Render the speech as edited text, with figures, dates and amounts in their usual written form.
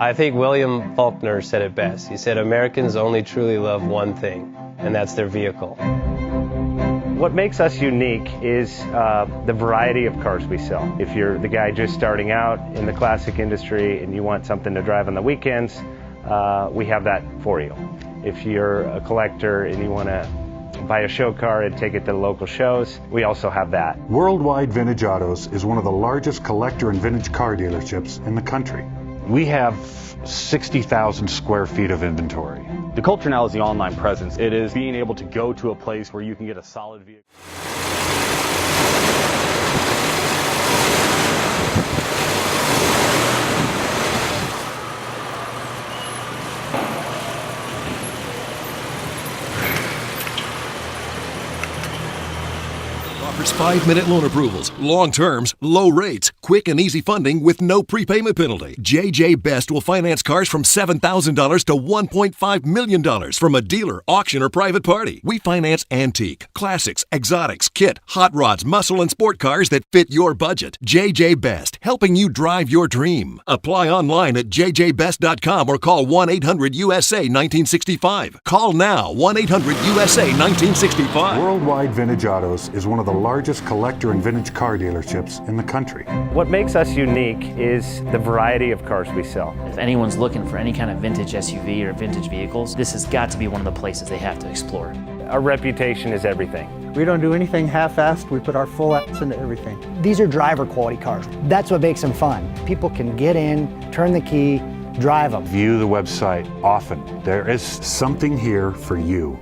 I think William Faulkner said it best. He said, Americans only truly love one thing, and that's their vehicle. What makes us unique is the variety of cars we sell. If you're the guy just starting out in the classic industry and you want something to drive on the weekends, we have that for you. If you're a collector and you want to buy a show car and take it to the local shows, we also have that. Worldwide Vintage Autos is one of the largest collector and vintage car dealerships in the country. We have 60,000 square feet of inventory. The culture now is the online presence. It is being able to go to a place where you can get a solid vehicle. Offers 5-minute loan approvals, long terms, low rates, quick and easy funding with no prepayment penalty. JJ Best will finance cars from $7,000 to $1.5 million from a dealer, auction, or private party. We finance antique, classics, exotics, kit, hot rods, muscle, and sport cars that fit your budget. JJ Best, helping you drive your dream. Apply online at jjbest.com or call 1-800-USA-1965. Call now, 1-800-USA-1965. Worldwide Vintage Autos is one of the largest collector and vintage car dealerships in the country. What makes us unique is the variety of cars we sell. If anyone's looking for any kind of vintage SUV or vintage vehicles, this has got to be one of the places they have to explore. Our reputation is everything. We don't do anything half-assed. We put our full ass into everything. These are driver quality cars. That's what makes them fun. People can get in, turn the key, drive them. View the website often. There is something here for you.